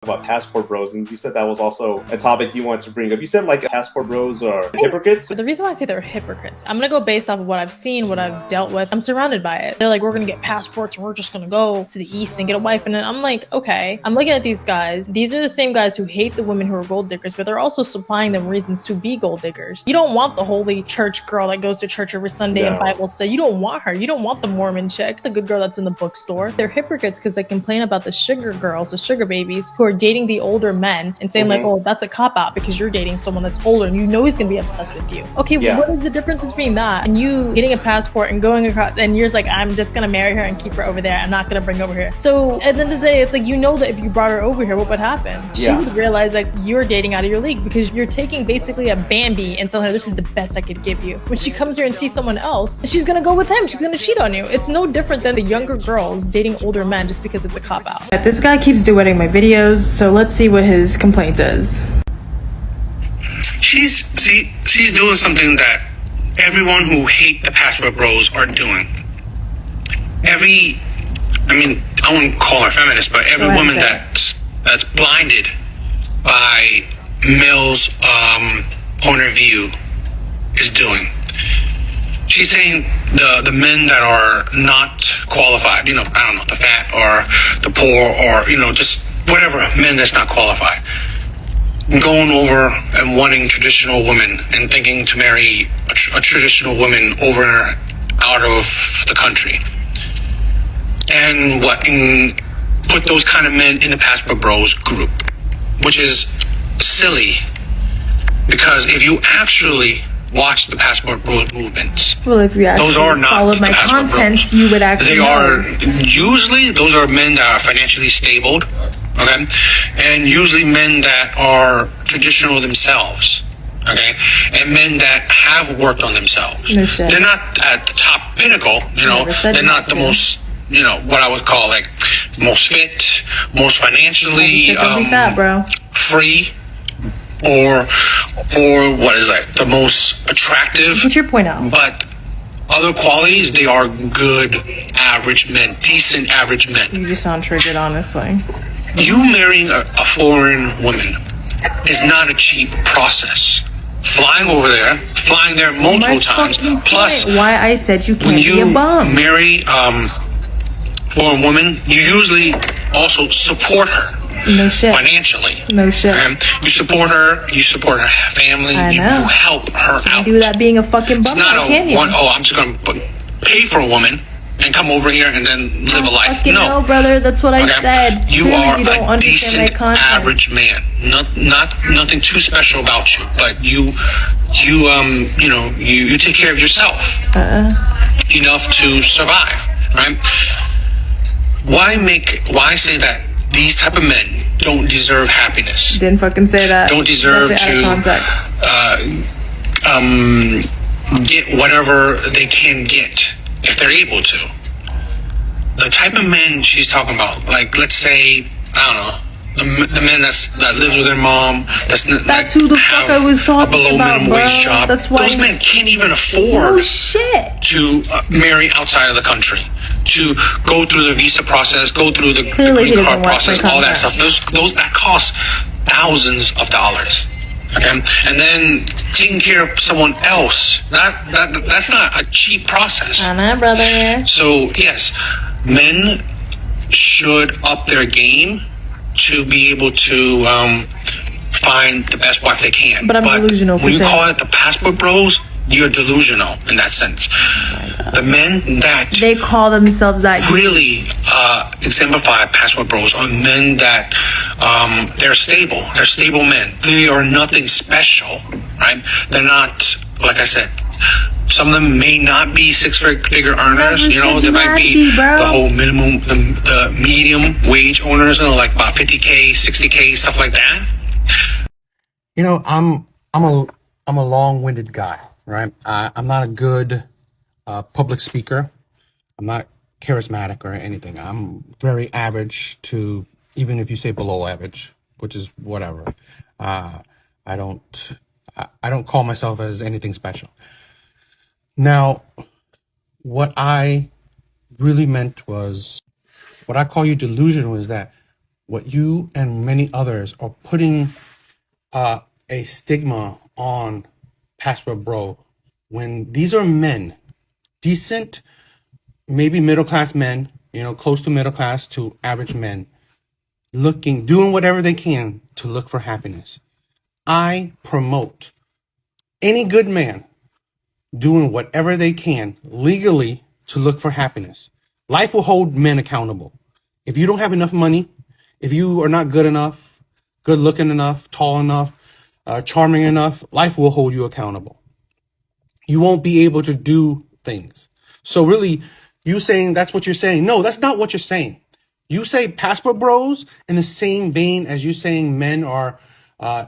about passport bros, and you said that was also a topic you wanted to bring up. You said like passport bros are hypocrites. The reason why I say they're hypocrites, I'm gonna go based off of what I've seen, what I've dealt with. I'm surrounded by it. They're like, we're gonna get passports and we're just gonna go to the East and get a wife. And then I'm like, okay. I'm looking at these guys. These are the same guys who hate the women who are gold diggers, but they're also supplying them reasons to be gold diggers. You don't want the holy church girl that goes to church every Sunday and Bible study. You don't want her. You don't want the Mormon chick, the good girl that's in the bookstore. They're hypocrites because they complain about the sugar girls, the sugar babies who are dating the older men and saying like, oh, that's a cop out because you're dating someone that's older and you know he's gonna be obsessed with you. Okay, what is the difference between that and you getting a passport and going across and you're like, I'm just gonna marry her and keep her over there. I'm not gonna bring her over here. So at the end of the day, it's like, you know that if you brought her over here, what would happen? She would realize that you're dating out of your league because you're taking basically a Bambi and telling her this is the best I could give you. When she comes here and sees someone else, she's gonna go with him. She's gonna cheat on you. It's no different than the younger girls dating older men just because it's a cop out. This guy keeps duetting my videos, so let's see what his complaint is. She's doing something that everyone who hate the passport bros are doing. I wouldn't call her feminist, but every woman that's blinded by male's point of view is doing. She's saying the men that are not qualified, I don't know, the fat or the poor or, just whatever, men that's not qualified, going over and wanting traditional women and thinking to marry a traditional woman over out of the country. And put those kind of men in the passport bros group, which is silly, because if you actually watch the passport bros movements, well, if you actually followed my content, you would actually usually those are men that are financially stable, okay, and usually men that are traditional themselves, okay, and men that have worked on themselves. No shit. They're not at the top pinnacle, they're not the most, what I would call like most fit, most financially fat, bro. free, or what is that, the most attractive. Get your point out. But other qualities, they are good average men, decent average men. You just sound triggered, honestly. You marrying a foreign woman is not a cheap process. Flying there multiple times, plus why I said you can't when you be a bum. marry foreign woman, you usually also support her. No shit. Financially. No shit. You support her family, you help her out. Do that being a fucking bum. It's not I'm just going to pay for a woman and come over here and then live a life. No, brother, that's what I said. You are a decent average man. Nothing too special about you, but you take care of yourself enough to survive, right? Why say that these type of men don't deserve happiness? Didn't fucking say that. Don't deserve to get whatever they can get if they're able to. The type of men she's talking about, like, let's say, I don't know, the men that lives with their mom, that's who the fuck I was talking below about, minimum wage job. That's why those men can't even afford to marry outside of the country, to go through the visa process, go through the green card process, all that stuff. Those that cost thousands of dollars. Okay, and then taking care of someone else, that's not a cheap process. I know, brother. So yes, men should up their game to be able to find the best wife they can. But I'm delusional. When you call it the passport bros, you're delusional in that sense. The men that they call themselves that really exemplify passport bros are men that they're stable. They're stable men. They are nothing special, right? They're not, like I said, some of them may not be six-figure earners. They might be the whole minimum, the medium wage owners, like about 50K, 60K, stuff like that. I'm a long-winded guy, right? I'm not a good public speaker. I'm not charismatic or anything. I'm very average to, even if you say below average, which is whatever. I don't call myself as anything special. Now, what I really meant was, what I call you delusional is that what you and many others are putting a stigma on Passport Bro, when these are men, decent, maybe middle class men, close to middle class to average men, doing whatever they can to look for happiness. I promote any good man doing whatever they can legally to look for happiness. Life will hold men accountable. If you don't have enough money, if you are not good enough, good looking enough, tall enough, charming enough, life will hold you accountable. You won't be able to do things. So really, you saying that's what you're saying. No, that's not what you're saying. You say Passport Bros in the same vein as you saying men are,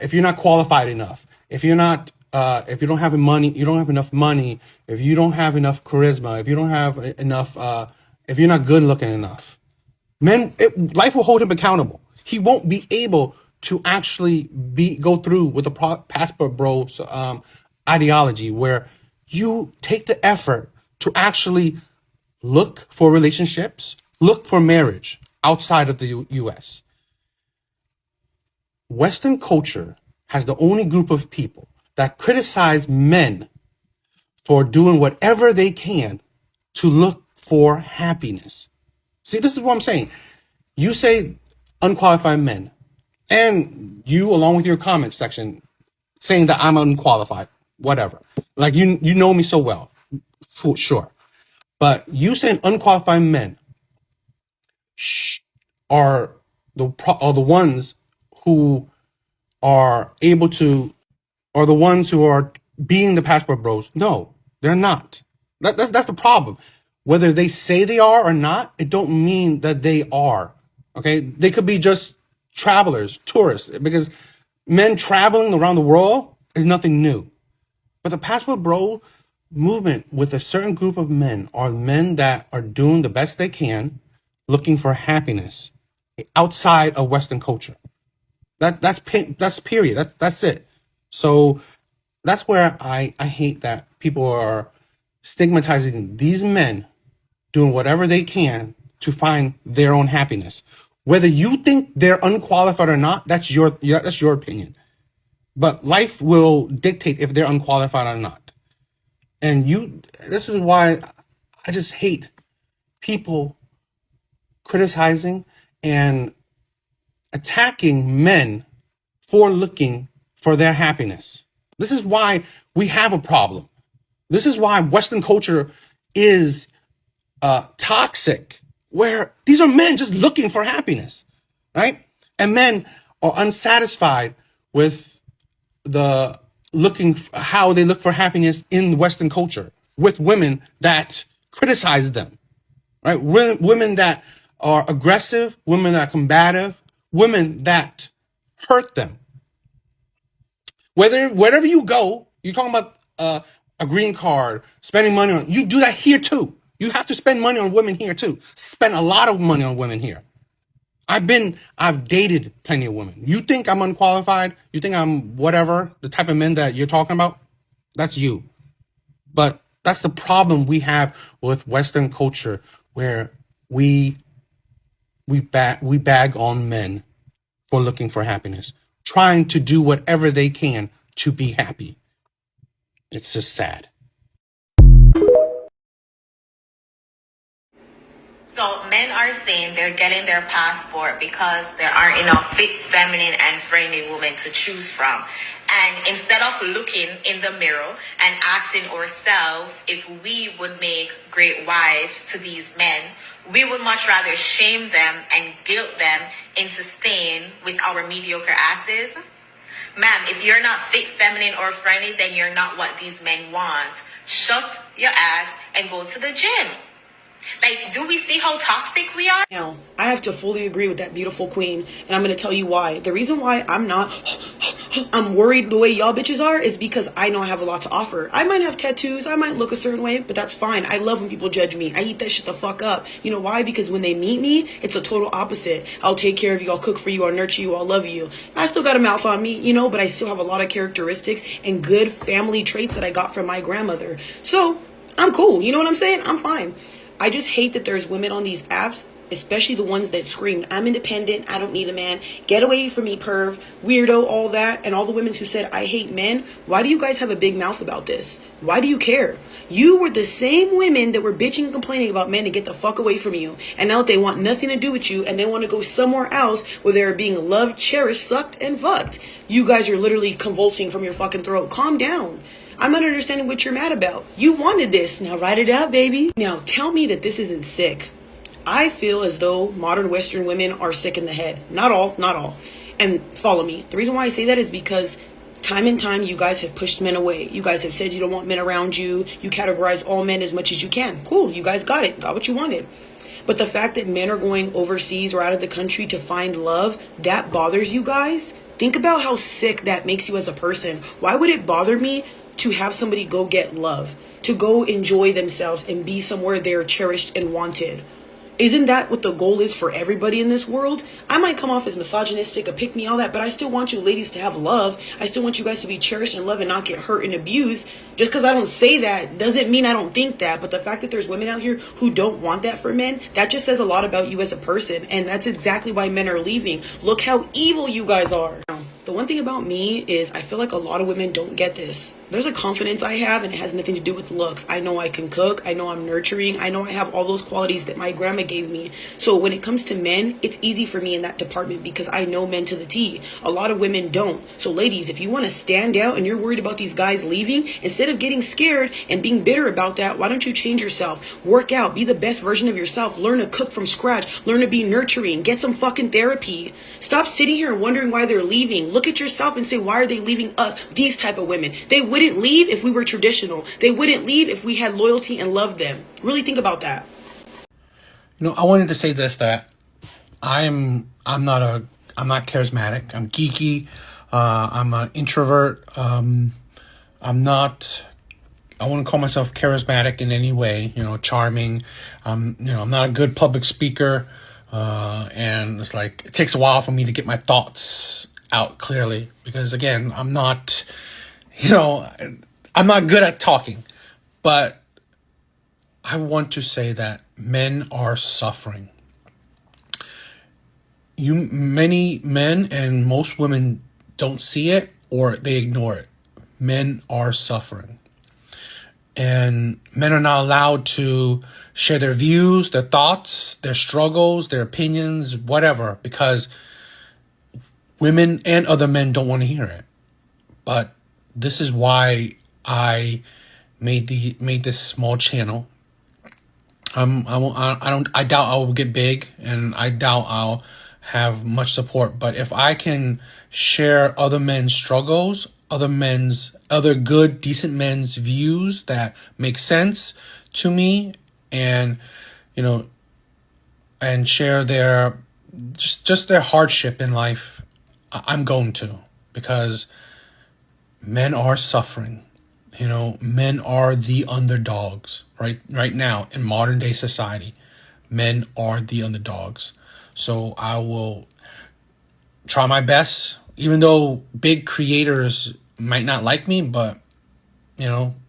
if you're not qualified enough, if you don't have money, you don't have enough money, if you don't have enough charisma, if you don't have enough, if you're not good looking enough, life will hold him accountable. He won't be able to actually go through with the Passport Bros ideology, where you take the effort to actually look for relationships, look for marriage outside of the US. Western culture has the only group of people that criticize men for doing whatever they can to look for happiness. See, this is what I'm saying. You say unqualified men, and you, along with your comment section, saying that I'm unqualified, whatever. Like, you know me so well, for sure. But you saying unqualified men are the ones who are able to, are the ones who are being the Passport Bros. No, they're not. That's the problem. Whether they say they are or not, it don't mean that they are. Okay, they could be just travelers, tourists, because men traveling around the world is nothing new. But the Passport Bro movement with a certain group of men are men that are doing the best they can, looking for happiness outside of Western culture. That's period. That's it. So that's where I hate that people are stigmatizing these men doing whatever they can to find their own happiness. Whether you think they're unqualified or not, that's your opinion. But life will dictate if they're unqualified or not. And this is why I just hate people criticizing and attacking men for looking for their happiness. This is why we have a problem. This is why Western culture is toxic, where these are men just looking for happiness, right? And men are unsatisfied with how they look for happiness in Western culture with women that criticize them, right? Women that are aggressive, women that are combative, women that hurt them. Wherever you go, you're talking about a green card, spending money on, you do that here too. You have to spend money on women here too. Spend a lot of money on women here. I've dated plenty of women. You think I'm unqualified? You think I'm whatever, the type of men that you're talking about? That's you. But that's the problem we have with Western culture, where we bag on men for looking for happiness, trying to do whatever they can to be happy. It's just sad. So men are saying they're getting their passport because there aren't enough fit, feminine, and friendly women to choose from. And instead of looking in the mirror and asking ourselves if we would make great wives to these men, we would much rather shame them and guilt them into staying with our mediocre asses. Ma'am, if you're not fit, feminine, or friendly, then you're not what these men want. Shut your ass and go to the gym. Like, do we see how toxic we are? Now, I have to fully agree with that beautiful queen, and I'm going to tell you why. The reason why I'm worried the way y'all bitches are is because I know I have a lot to offer. I might have tattoos, I might look a certain way, but that's fine. I love when people judge me. I eat that shit the fuck up. You know why? Because when they meet me, it's a total opposite. I'll take care of you, I'll cook for you, I'll nurture you, I'll love you. I still got a mouth on me, but I still have a lot of characteristics and good family traits that I got from my grandmother. So, I'm cool. You know what I'm saying? I'm fine. I just hate that there's women on these apps especially the ones that screamed, I'm independent, I don't need a man, get away from me, perv, weirdo, all that, and all the women who said, I hate men, why do you guys have a big mouth about this? Why do you care? You were the same women that were bitching and complaining about men to get the fuck away from you, and now they want nothing to do with you, and they want to go somewhere else where they're being loved, cherished, sucked, and fucked. You guys are literally convulsing from your fucking throat. Calm down. I'm not understanding what you're mad about. You wanted this. Now write it out, baby. Now tell me that this isn't sick. I feel as though modern Western women are sick in the head. Not all, not all. And follow me. The reason why I say that is because time and time you guys have pushed men away. You guys have said you don't want men around you. You categorize all men as much as you can. Cool, you guys got it. Got what you wanted. But the fact that men are going overseas or out of the country to find love, that bothers you guys. Think about how sick that makes you as a person. Why would it bother me to have somebody go get love, to go enjoy themselves and be somewhere they're cherished and wanted? Isn't that what the goal is for everybody in this world? I might come off as misogynistic, a pick me, all that, but I still want you ladies to have love. I still want you guys to be cherished and loved and not get hurt and abused. Just because I don't say that doesn't mean I don't think that. But the fact that there's women out here who don't want that for men, that just says a lot about you as a person. And that's exactly why men are leaving. Look how evil you guys are. The one thing about me is I feel like a lot of women don't get this. There's a confidence I have, and it has nothing to do with looks. I know I can cook. I know I'm nurturing. I know I have all those qualities that my grandma gave me. So when it comes to men, it's easy for me in that department because I know men to the T. A lot of women don't. So ladies, if you want to stand out and you're worried about these guys leaving, instead of getting scared and being bitter about that, why don't you change yourself? Work out. Be the best version of yourself. Learn to cook from scratch. Learn to be nurturing. Get some fucking therapy. Stop sitting here and wondering why they're leaving. Look at yourself and say, why are they leaving these type of women? They wouldn't leave if we were traditional. They wouldn't leave if we had loyalty and loved them. Really think about that. You know, I wanted to say this, that I'm not charismatic. I'm geeky. I'm an introvert. I'm not, I wouldn't call myself charismatic in any way, you know, charming. I'm not a good public speaker. And it's like, it takes a while for me to get my thoughts out clearly because, again, I'm not good at talking. But I want to say that men are suffering. Many men and most women don't see it or they ignore it. Men are suffering. And men are not allowed to share their views, their thoughts, their struggles, their opinions, whatever, because women and other men don't want to hear it. But this is why I made this small channel. I doubt I will get big, and I doubt I'll have much support. But if I can share other men's struggles, other good, decent men's views that make sense to me, and and share their just their hardship in life, I'm going to, because men are suffering. Men are the underdogs right now in modern day society. Men are the underdogs. So I will try my best, even though big creators might not like me, but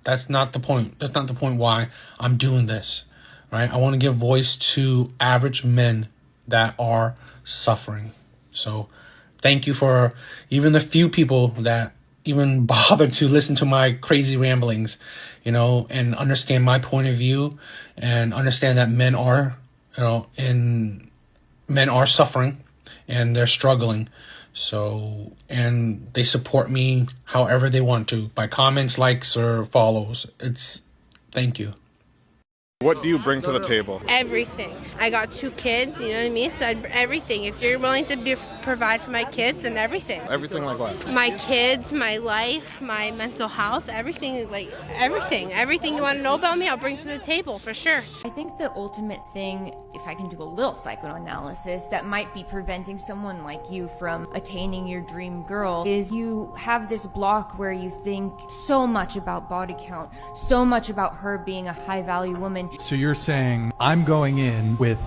that's not the point. That's not the point why I'm doing this, right? I want to give voice to average men that are suffering. So thank you for even the few people that even bother to listen to my crazy ramblings, and understand my point of view and understand that men are, men are suffering and they're struggling. So, and they support me however they want to, by comments, likes, or follows. Thank you. What do you bring to the table? Everything. I got 2 kids, you know what I mean? So everything. If you're willing to provide for my kids, then everything. Everything like what? My kids, my life, my mental health, everything, everything. Everything you want to know about me, I'll bring to the table, for sure. I think the ultimate thing, if I can do a little psychoanalysis, that might be preventing someone like you from attaining your dream girl is you have this block where you think so much about body count, so much about her being a high-value woman. So you're saying I'm going in with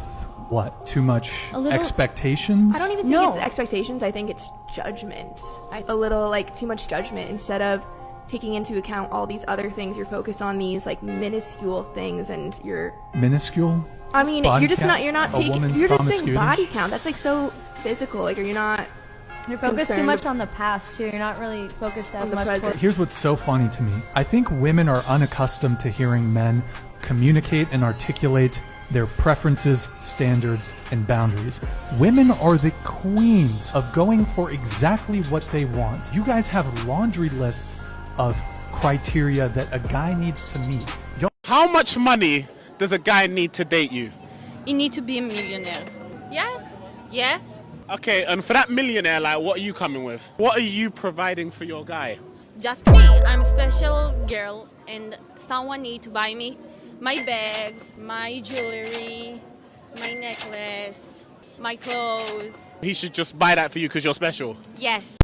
what? Too much expectations? I don't even think it's expectations. I think it's judgment. A little too much judgment instead of taking into account all these other things. You're focused on these like minuscule things, and you're Minuscule? I mean, Body you're just count? not. You're not A taking. woman's You're just saying promiscuity? body count. That's like so physical. Like, you're not. You're focused too concerned much on the past, too. You're not really focused as the much present. toward- Here's what's so funny to me. I think women are unaccustomed to hearing men communicate and articulate their preferences, standards, and boundaries. Women are the queens of going for exactly what they want. You guys have laundry lists of criteria that a guy needs to meet. How much money does a guy need to date you? You need to be a millionaire. Yes, yes. Okay, and for that millionaire, like, what are you coming with? What are you providing for your guy? Just me. I'm a special girl and someone need to buy me my bags, my jewelry, my necklace, my clothes. He should just buy that for you because you're special. Yes.